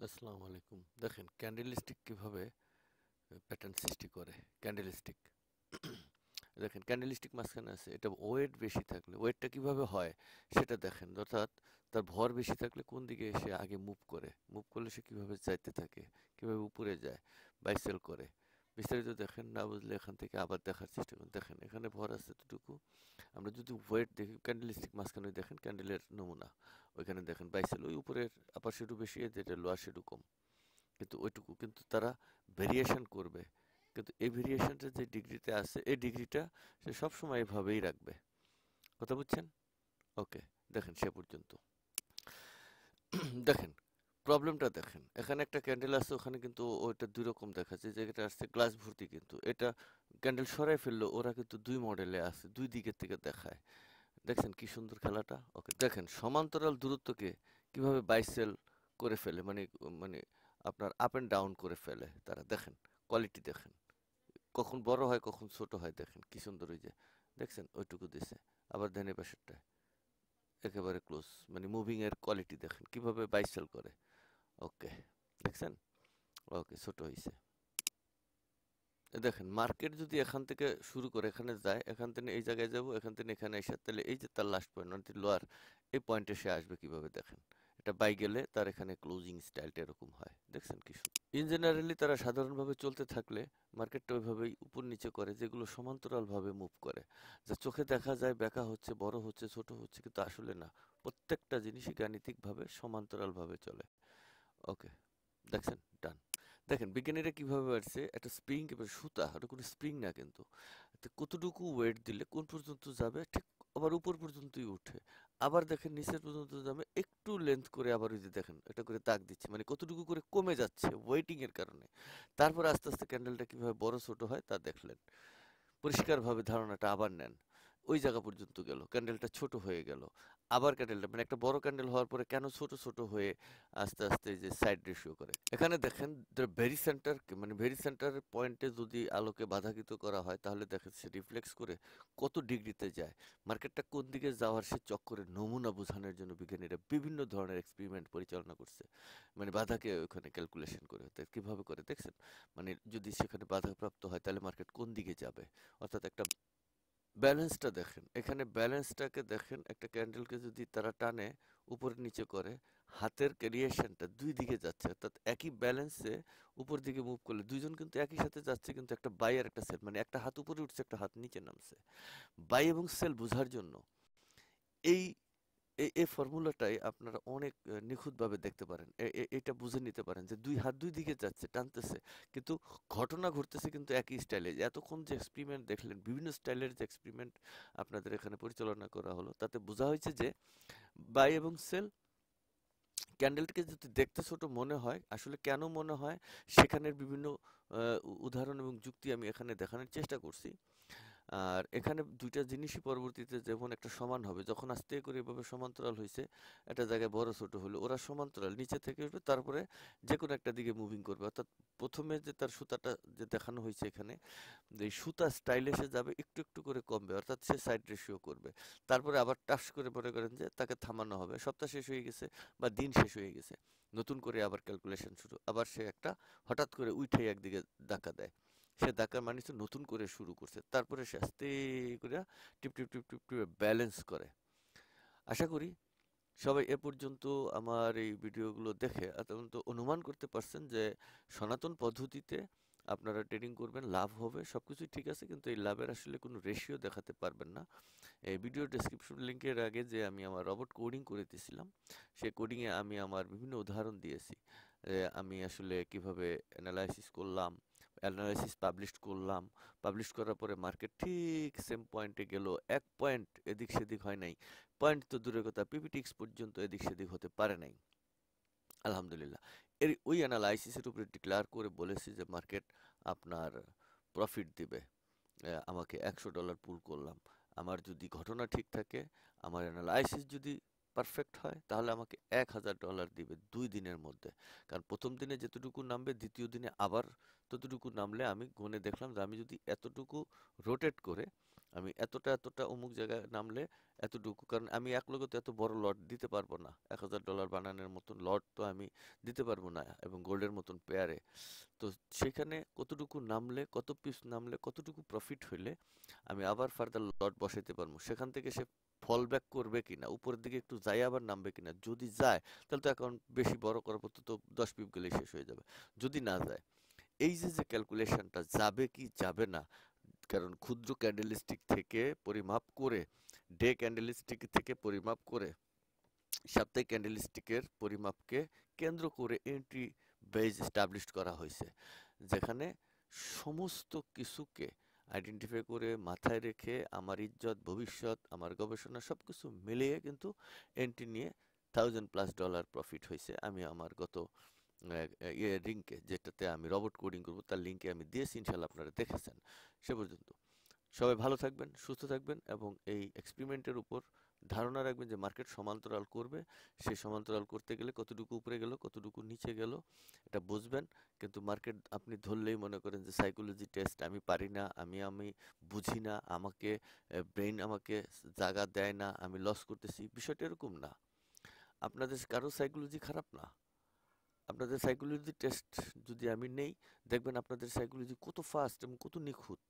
আসসালামু আলাইকুম। দেখেন ক্যান্ডেলস্টিক কিভাবে প্যাটার্ন সৃষ্টি করে। ক্যান্ডেলস্টিক দেখেন ক্যান্ডেলস্টিক মাঝখানে আছে, এটা ওয়েট বেশি থাকলে ওয়েটটা কিভাবে হয় সেটা দেখেন। অর্থাৎ তার ভর বেশি থাকলে কোন দিকে সে আগে মুভ করলে সে কিভাবে যাইতে থাকে, কিভাবে উপরে যায়, বাইসেল করে। বিস্তারিত দেখেন, না বুঝলে এখান থেকে আবার দেখার চেষ্টা করুন। দেখেন এখানে ভর আছে এতটুকু। আমরা যদি ওয়েট দেখি ক্যান্ডেলস্টিক মাঝখানে দেখেন ক্যান্ডেলের নমুনা, ওইখানে দেখেন বাইসেল ওই উপরের আপার শেডু বেশি, যেটা লোয়ার শেডু কম, কিন্তু ওইটুকু কিন্তু তারা ভেরিয়েশন করবে। কিন্তু এই ভেরিয়েশনটা যে ডিগ্রিতে আছে এই ডিগ্রিটা সে সবসময় এভাবেই রাখবে। কথা বুঝছেন? ওকে, দেখেন সে পর্যন্ত। দেখেন প্রবলেমটা দেখেন, এখানে একটা ক্যান্ডেল আছে, ওখানে কিন্তু ওইটা দুই রকম দেখাচ্ছে, যে এটা আসছে গ্লাস ভর্তি, কিন্তু এটা ক্যান্ডেল সরাই ফেললো, ওরা কিন্তু দুই মডেলে আছে, দুই দিকের থেকে দেখায়। দেখছেন কি সুন্দর খেলাটা। ওকে, দেখেন সমান্তরাল দূরত্বকে কিভাবে বাইসেল করে ফেলে, মানে মানে আপনার আপ এন্ড ডাউন করে ফেলে তারা। দেখেন কোয়ালিটি দেখেন, কখন বড় হয় কখন ছোট হয়, দেখেন কি সুন্দর। ওই যে দেখছেন ওইটুকু দিছে, আবার ধ্যানের পাশেরটায় একেবারে ক্লোজ, মানে মুভিং এর কোয়ালিটি দেখেন কিভাবে বাইসেল করে। ওকে, দেখছেন। ওকে, ছোট হয়েছে। দেখেন মার্কেট যদি এখান থেকে শুরু করে এখানে যায়, এখান থেকে এই জায়গায় যাব, এখান থেকে এখানে এসে, তাহলে এই যে তার লাস্ট পয়েন্ট মানে লোয়ার, এই পয়েন্টে সে আসবে কিভাবে দেখেন। এটা বাই গেলে তার এখানে ক্লোজিং স্টাইলটা এরকম হয়, দেখছেন কি সুন্দর। ইন জেনারেলি তারা সাধারণভাবে চলতে থাকলে মার্কেটটা ওইভাবেই উপর নিচে করে, যেগুলো সমান্তরালভাবে মুভ করে, যা চোখে দেখা যায় বেঁকা হচ্ছে, বড় হচ্ছে, ছোট হচ্ছে, কিন্তু আসলে না, প্রত্যেকটা জিনিসই গাণিতিকভাবে সমান্তরালভাবে চলে। ওকে, দেখছেন, ডান। দেখেন বিজ্ঞানীরা কিভাবে আসছে, একটা স্প্রিং এবার সুতা, ওটা কোনো স্প্রিং না কিন্তু, তো কতটুকু ওয়েট দিলে কোন পর্যন্ত যাবে, ঠিক আবার উপর পর্যন্তই উঠে, আবার দেখেন নিচের পর্যন্ত যাবে, একটু লেন্থ করে আবার ওই যে দেখেন এটা করে দাগ দিচ্ছে, মানে কতটুকু করে কমে যাচ্ছে ওয়েটিং এর কারণে। তারপর আস্তে আস্তে ক্যান্ডেলটা কিভাবে বড় ছোট হয় তা দেখলেন, পরিষ্কারভাবে ধারণাটা আবার নেন। ওই জায়গা পর্যন্ত গেল, ক্যান্ডেলটা ছোট হয়ে গেল, আবার ক্যান্ডেলটা মানে একটা বড় ক্যান্ডেল হওয়ার পরে কেন ছোট ছোট হয়ে আস্তে আস্তে এই যে সাইড রেশিও করে। এখানে দেখেন ভেরি সেন্টার, মানে ভেরি সেন্টার পয়েন্টে যদি আলোকে বাধাকৃত করা হয় তাহলে দেখেন সে রিফ্লেক্স করে কত ডিগ্রিতে যায়। মার্কেটটা কোন দিকে যাওয়ার সে চক্করের নমুনা বোঝানোর জন্য বিজ্ঞানীরা বিভিন্ন ধরনের এক্সপেরিমেন্ট পরিচালনা করছে, মানে বাধাকে ওখানে ক্যালকুলেশন করে। তা কিভাবে করে দেখছেন, মানে যদি সেখানে বাধাপ্রাপ্ত হয় তাহলে মার্কেট কোন দিকে যাবে, অর্থাৎ একটা ব্যালেন্সটা দেখেন। এখানে ব্যালেন্সটাকে দেখেন, একটা ক্যান্ডেলকে যদি তারা টানে উপর নিচে করে, হাতের ক্যারিয়েশনটা দুই দিকে যাচ্ছে, অর্থাৎ একই ব্যালেন্সে উপর দিকে মুভ করলে দুইজন কিন্তু একই সাথে যাচ্ছে, কিন্তু একটা বাই আর একটা সেল, মানে একটা হাত উপরে উঠছে একটা হাত নিচে নামছে। বাই এবং সেল বোঝার জন্য এই এই ফর্মুলাটাই আপনারা অনেক নিখুঁতভাবে দেখতে পারেন, এটা বুঝে নিতে পারেন যে দুই হাত দুই দিকে যাচ্ছে, টানতেছে, কিন্তু ঘটনা ঘটতেছে কিন্তু একই স্টাইলে। এতক্ষণ যে এক্সপেরিমেন্ট দেখলেন, বিভিন্ন স্টাইলের যে এক্সপেরিমেন্ট আপনাদের এখানে পরিচালনা করা হলো, তাতে বোঝা হয়েছে যে বাই এবং সেল, ক্যান্ডেলটিকে যদি দেখতে ছোট মনে হয়, আসলে কেন মনে হয় সেখানের বিভিন্ন উদাহরণ এবং যুক্তি আমি এখানে দেখানোর চেষ্টা করছি। আর এখানে দুইটা জিনিসই পরবর্তীতে যেমন একটা সমান হবে, যখন আস্তে করে এভাবে সমান্তরাল হয়েছে, একটা জায়গায় বড় ছোট হলো, ওরা সমান্তরাল নিচে থেকে উঠবে, তারপরে যে কোনো একটা দিকে মুভিং করবে। অর্থাৎ প্রথমে যে তার সুতাটা যে দেখানো হয়েছে এখানে, যে এই সুতা স্টাইলে সে যাবে, একটু একটু করে কমবে, অর্থাৎ সে সাইড রেশিও করবে। তারপরে আবার টাস করে মনে করেন যে তাকে থামানো হবে, সপ্তাহ শেষ হয়ে গেছে বা দিন শেষ হয়ে গেছে, নতুন করে আবার ক্যালকুলেশন শুরু, আবার সে একটা হঠাৎ করে উঠে একদিকে ধাক্কা দেয়, সে ধাক্কার মানে হচ্ছে নতুন করে শুরু করছে, তারপরে সে আস্তে করে টিপ টিপ টিপ টিপ টিপ ব্যালেন্স করে। আশা করি সবাই এ পর্যন্ত আমার এই ভিডিওগুলো দেখে অত্যন্ত অনুমান করতে পারছেন যে সনাতন পদ্ধতিতে আপনারা ট্রেডিং করবেন, লাভ হবে, সবকিছুই ঠিক আছে, কিন্তু এই লাভের আসলে কোনো রেশিও দেখাতে পারবেন না। এই ভিডিও ডেসক্রিপশন লিঙ্কের আগে যে আমি আমার রবট কোডিং করে দিয়েছিলাম, সেই কোডিংয়ে আমি আমার বিভিন্ন উদাহরণ দিয়েছি, আমি আসলে কিভাবে অ্যানালাইসিস করলাম, অ্যানালাইসিস পাবলিশ করলাম, পাবলিশ করার পরে মার্কেট ঠিক সেম পয়েন্টে গেল, এক পয়েন্ট এদিক সেদিক হয় নাই, পয়েন্ট তো দূরের কথা, পিপিটিক্স পর্যন্ত এদিক সেদিক হতে পারে নাই, আলহামদুলিল্লাহ। এর ওই অ্যানালাইসিসের উপরে ডিক্লেয়ার করে বলেছি যে মার্কেট আপনার প্রফিট দিবে। আমাকে $100 পুল করলাম, আমার যদি ঘটনা ঠিক থাকে, আমার অ্যানালাইসিস যদি পারফেক্ট হয়, তাহলে আমাকে $1000 দিবে 2 দিনের মধ্যে। কারণ প্রথম দিনে যেতটুকু নামবে দ্বিতীয় দিনে আবার ততটুকু নামলে আমি গুনে দেখলাম যে আমি যদি এতটুকু রোটেট করে আমি এতটা এতটা অমুক জায়গায় নামলে এতটুকু, কারণ আমি এক লগে তো এত বড় লট দিতে পারবো না, $1,000 বানানোর মতন লট তো আমি দিতে পারবো না, এবং গোল্ডের মতন পেয়ারে। তো সেখানে কতটুকু নামলে, কত পিস নামলে, কতটুকু প্রফিট হইলে আমি আবার ফার্দার লট বসাইতে পারবো, সেখান থেকে সে ফল ব্যাক করবে কিনা, উপরের দিকে একটু যায় আবার নামবে কিনা। যদি যায় তাহলে তো অ্যাকাউন্ট বেশি বড় করার পর তো 10 পিপ গেলেই শেষ হয়ে যাবে। যদি না যায়, এই যে যে ক্যালকুলেশনটা যাবে কি যাবে না, কারণ ক্ষুদ্র ক্যান্ডেলস্টিক থেকে পরিমাপ করে, ডে ক্যান্ডেলস্টিক থেকে পরিমাপ করে, সাপ্তাহিক ক্যান্ডেলস্টিকের পরিমাপকে কেন্দ্র করে এন্ট্রি বেজ এস্টাবলিশ করা হয়েছে, যেখানে সমস্ত কিছুকে আইডেন্টিফাই করে মাথায় রেখে আমার ইজ্জত, ভবিষ্যৎ, আমার গবেষণা সবকিছু মিলিয়ে কিন্তু এন্ট্রি নিয়ে $1,000+ প্রফিট হয়েছে। আমি আমার গত লিঙ্কে, যেটাতে আমি রবট কোডিং করবো, তার লিঙ্কে আমি দিয়েছি, ইনশাল্লাহ আপনারা দেখেছেন। সে পর্যন্ত সবাই ভালো থাকবেন, সুস্থ থাকবেন, এবং এই এক্সপেরিমেন্টের উপর ধারণা রাখবেন যে মার্কেট সমান্তরাল করবে। সেই সমান্তরাল করতে গেলে কতটুকু উপরে গেল, কতটুকু নিচে গেল, এটা বুঝবেন। কিন্তু মার্কেট আপনি ধরলেই মনে করেন যে সাইকোলজি টেস্ট, আমি পারি না, আমি বুঝি না, আমাকে ব্রেইন আমাকে জায়গা দেয় না, আমি লস করতেছি, বিষয়টা এরকম না। আপনাদের কারো সাইকোলজি খারাপ না, আপনাদের সাইকোলজি টেস্ট যদি আমি নেই, দেখবেন আপনাদের সাইকোলজি কত ফাস্ট এবং কত নিখুঁত।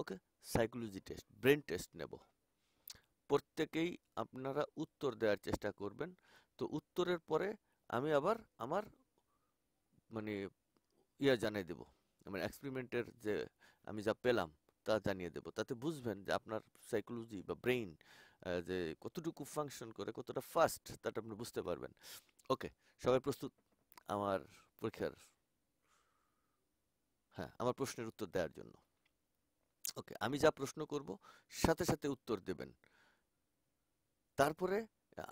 ওকে, সাইকোলজি টেস্ট, ব্রেন টেস্ট নেব। প্রত্যেকেই আপনারা উত্তর দেওয়ার চেষ্টা করবেন। তো উত্তরের পরে আমি আবার আমার মানে জানিয়ে দেব, মানে এক্সপেরিমেন্টের যে আমি যা পেলাম তা জানিয়ে দেব। তাতে বুঝবেন যে আপনার সাইকোলজি বা ব্রেইন যে কতটুকু ফাংশন করে, কতটা ফাস্ট, তাটা আপনি বুঝতে পারবেন। ওকে, সবাই প্রস্তুত আমার পরীক্ষার, হ্যাঁ, আমার প্রশ্নের উত্তর দেওয়ার জন্য? ওকে, আমি যা প্রশ্ন করব সাথে সাথে উত্তর দেবেন। তারপরে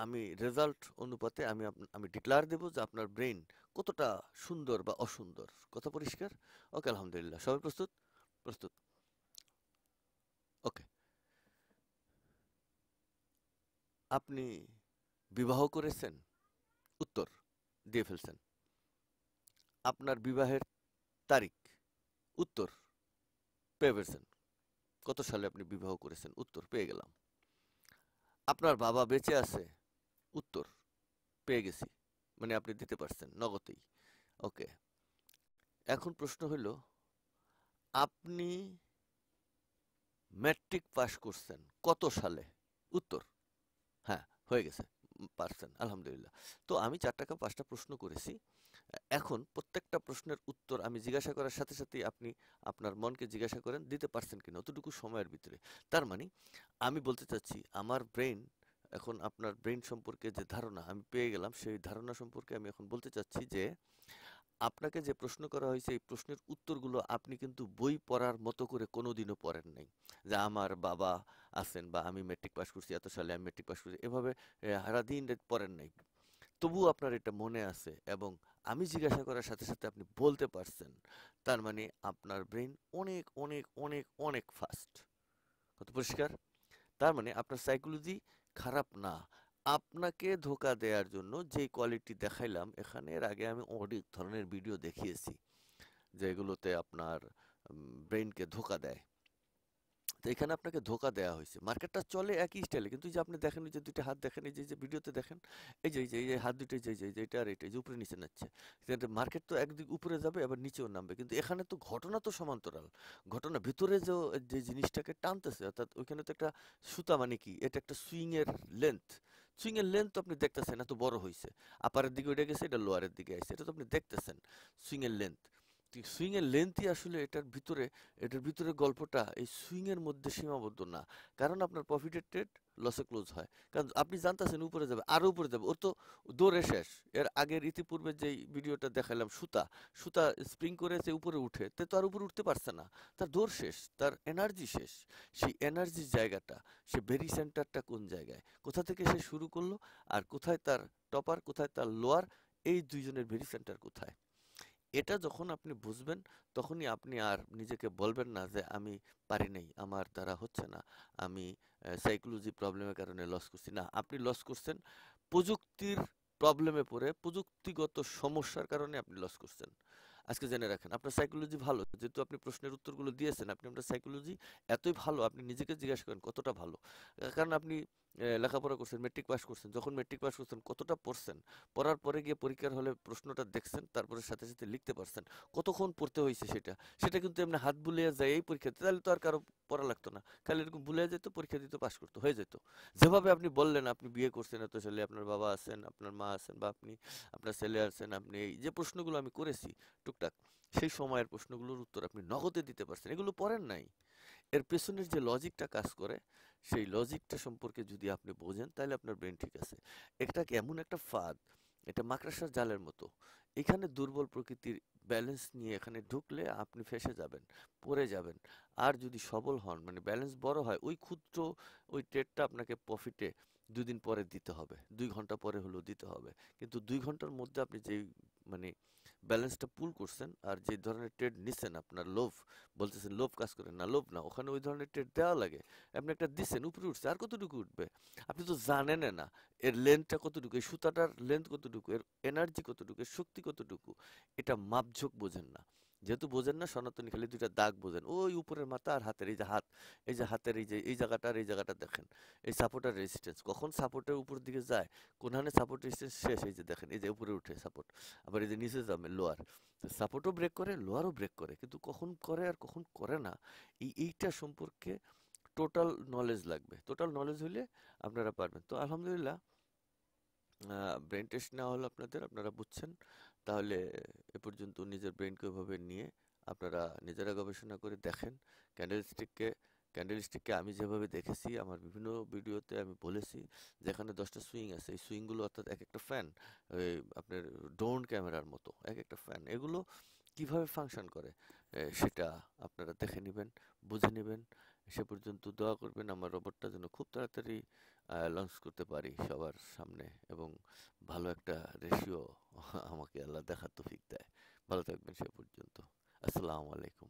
আমি রেজাল্ট অনুপাতে আমি ডিক্লার দেব যে আপনার ব্রেইন কতটা সুন্দর বা অসুন্দর। কথা পরিষ্কার? ওকে, আলহামদুলিল্লাহ, সবাই প্রস্তুত? প্রস্তুত। ওকে, আপনি বিবাহ করেছেন? উত্তর দিয়ে ফেলছেন। আপনার বিবাহের তারিখ? উত্তর পেয়ে ফেলছেন। কত সালে আপনি বিবাহ করেছেন? উত্তর পেয়ে গেলাম। আপনার বাবা বেঁচে আছে? উত্তর পেয়ে গেছি, মানে আপনি দিতে পারছেন নগদেই। ওকে, এখন প্রশ্ন হলো, আপনি ম্যাট্রিক পাস করছেন কত সালে? উত্তর হ্যাঁ, হয়ে গেছে, পারছেন, আলহামদুলিল্লাহ। তো আমি 4টা 5টা প্রশ্ন করেছি। এখন প্রত্যেকটা প্রশ্নের উত্তর আমি জিজ্ঞাসা করার সাথে সাথেই আপনি আপনার মনকে জিজ্ঞাসা করেন দিতে পারছেন কিনা অতটুকু সময়ের ভিতরে। তার মানে আমি বলতে চাচ্ছি, আমার ব্রেন, এখন আপনার ব্রেন সম্পর্কে যে ধারণা আমি পেয়ে গেলাম, সেই ধারণা সম্পর্কে আমি এখন বলতে চাচ্ছি যে আপনাকে যে প্রশ্ন করা হয়েছে, এই প্রশ্নের উত্তরগুলো আপনি কিন্তু বই পড়ার মতো করে কোনোদিনও পড়েন নাই। যে আমার বাবা আছেন, বা আমি মেট্রিক পাস করছি এত সালে, আমি মেট্রিক পাস করছি, এভাবে সারাদিন রাত পড়েন নাই। তবুও আপনার এটা মনে আছে, এবং আমি জিজ্ঞাসা করার সাথে সাথে আপনি বলতে পারছেন। তার মানে আপনার ব্রেন অনেক অনেক অনেক অনেক ফাস্ট। কত পরিষ্কার? তার মানে আপনার সাইকোলজি খারাপ না। আপনাকে ধোকা দেওয়ার জন্য যে কোয়ালিটি দেখাইলাম এখানে, এর আগে আমি অনেক ধরনের ভিডিও দেখিয়েছি যেগুলোতে আপনার ব্রেনকে ধোকা দেয়। তো এখানে আপনাকে ধোকা দেওয়া হয়েছে। মার্কেটটা চলে একই স্টাইলে, কিন্তু এই যে আপনি দেখেন, এই যে দুইটা হাত দেখেন, এই যে ভিডিওতে দেখেন, এই যে হাত দুটো, যে এটা আর এটা, এই যে উপরে নিচে নাচ্ছে। কিন্তু মার্কেট তো একদিক উপরে যাবে আবার নিচেও নামবে, কিন্তু এখানে তো ঘটনা তো সমান্তরাল। ঘটনা ভিতরে যে জিনিসটাকে টানতেছে, অর্থাৎ ওইখানে তো একটা সুতা, মানে কি, এটা একটা সুইং এর লেন্থ। সুইং এর লেন্থ তো আপনি দেখতেছেন এত বড় হয়েছে, আপারের দিকে উঠে গেছে, এটা লোয়ারের দিকে আসছে, এটা তো আপনি দেখতেছেন সুইং এর লেন্থ। সুইং এর লেন্থই আসলে এটার ভিতরে গল্পটা এই সুইং এর মধ্যে সীমাবদ্ধ না। কারণ আপনার প্রফিটেড ট্রেড লসে ক্লোজ হয়, কারণ আপনি জানতেছেন উপরে যাবে, আরো উপরে যাবে, ওর তো দৌড়ে শেষ। এর আগের ইতিপূর্বে যে ভিডিওটা দেখালাম, সুতা সুতা স্প্রিং করে যে উপরে উঠে, তে তো আর উপরে উঠতে পারছে না, তার দৌড় শেষ, তার এনার্জি শেষ। সেই এনার্জির জায়গাটা, সে ভেরি সেন্টারটা কোন জায়গায়, কোথা থেকে সে শুরু করলো, আর কোথায় তার টপার, কোথায় তার লোয়ার, এই দুইজনের ভেরি সেন্টার কোথায়, এটা যখন আপনি বুঝবেন, তখনই আপনি আর নিজেকে বলবেন না যে আমি পারি নাই, আমার দ্বারা হচ্ছে না, আমি সাইকোলজি প্রবলেমের কারণে লস করছি। না, আপনি লস করছেন প্রযুক্তির প্রবলেমে পড়ে, প্রযুক্তিগত সমস্যার কারণে আপনি লস করছেন। আজকে জেনে রাখেন আপনার সাইকোলজি ভালো, যেহেতু আপনি প্রশ্নের উত্তরগুলো দিয়েছেন, আপনি আপনার সাইকোলজি এতই ভালো, আপনি নিজেকে জিজ্ঞাসা করেন কতটা ভালো। কারণ আপনি লেখাপড়া করছেন, মেট্রিক পাস করছেন, যখন মেট্রিক পাস করছেন কতটা পড়ছেন, পড়ার পরে গিয়ে পরীক্ষার হলে প্রশ্নটা দেখছেন, তারপরে সাথে সাথে লিখতে পারছেন, কতক্ষণ পড়তে হয়েছে সেটা, সেটা কিন্তু এমনি হাত বুলিয়ে যায় এই পরীক্ষা দিতে, তাহলে তো আর কারো পড়া লাগতো না, খালি এরকম বুলিয়ে যেত, পরীক্ষা দিতে পাস করতো, হয়ে যেত। যেভাবে আপনি বললেন আপনি বিয়ে করছেন এত সালে, আপনার বাবা আছেন, আপনার মা আছেন, বা আপনি আপনার ছেলে আছেন, আপনি এই যে প্রশ্নগুলো আমি করেছি টুকটাক, সেই সময়ের প্রশ্নগুলোর উত্তর আপনি নগদে দিতে পারছেন, এগুলো পড়েন নাই। এর পেছনের যে লজিকটা কাজ করে, সেই লজিকটা সম্পর্কে যদি আপনি বোঝেন তাহলে আপনার ব্রেন ঠিক আছে। এটা কি এমন একটা ফাঁদ, এটা মাকড়সার জালের মতো। এখানে দুর্বল প্রকৃতির ব্যালেন্স নিয়ে এখানে ঢুকলে আপনি ফেঁসে যাবেন, পড়ে যাবেন। আর যদি সবল হন, মানে ব্যালেন্স বড় হয়, ওই ক্ষুদ্র ওই ট্রেডটা আপনাকে প্রফিটে 2 দিন পরে দিতে হবে, 2 ঘন্টা পরে হলেও দিতে হবে। কিন্তু 2 ঘন্টার মধ্যে আপনি যেই মানে ব্যালেন্সটা পুল করছেন, আর যে ধরনের ট্রেড নিচ্ছেন, আপনার লোভ, বলতেছেন লোভ কাজ করে না, লোভ না, ওখানে ওই ধরনের ট্রেড দেওয়া লাগে। আপনি একটা দিচ্ছেন, উপরে উঠছে, আর কতটুকু উঠবে আপনি তো জানেন না। এর লেন্থটা কতটুকু, এই সুতাটার লেন্থ কতটুকু, এর এনার্জি কতটুকু, এর শক্তি কতটুকু, এটা মাপঝোঁক বোঝেন না। যেহেতু বোঝেন না, সনাতনী খালি দুইটা দাগ বোঝেন, ওই উপরের মাথা আর হাতের এই যে হাত, এই যে হাতের এই যে এই জায়গাটা আর এই জায়গাটা দেখেন, এই সাপোর্টার রেজিস্ট্যান্স কখন সাপোর্টের উপর দিকে যায়, কোনখানে সাপোর্ট রেজিস্ট্যান্স শেষ, এই যে দেখেন, এই যে উপরে উঠে সাপোর্ট, আবার এই যে নিচে যাবে লোয়ার, সাপোর্টও ব্রেক করে, লোয়ারও ব্রেক করে, কিন্তু কখন করে আর কখন করে না, এইটা সম্পর্কে টোটাল নলেজ লাগবে। টোটাল নলেজ হলে আপনারা পারবেন। তো আলহামদুলিল্লাহ, ব্রেন টেস্ট নেওয়া হলো আপনাদের, আপনারা বুঝছেন। তাহলে এ পর্যন্ত নিজের ব্রেনকে ওইভাবে নিয়ে আপনারা নিজেরা গবেষণা করে দেখেন। ক্যান্ডেলস্টিককে ক্যান্ডেলস্টিককে আমি যেভাবে দেখেছি, আমার বিভিন্ন ভিডিওতে আমি বলেছি, যেখানে 10টা সুইং আছে, এই সুইংগুলো অর্থাৎ এক একটা ফ্যান, ওই আপনার ড্রোন ক্যামেরার মতো এক একটা ফ্যান, এগুলো কিভাবে ফাংশন করে সেটা আপনারা দেখে নেবেন, বুঝে নেবেন। সে পর্যন্ত দোয়া করবেন আমার রোবটটা যেন খুব তাড়াতাড়ি লঞ্চ করতে পারি সবার সামনে, এবং ভালো একটা রেশিও আমাকে আল্লাহ দেখার তৌফিক দেয়। ভালো থাকবেন সে পর্যন্ত। আসসালামু আলাইকুম।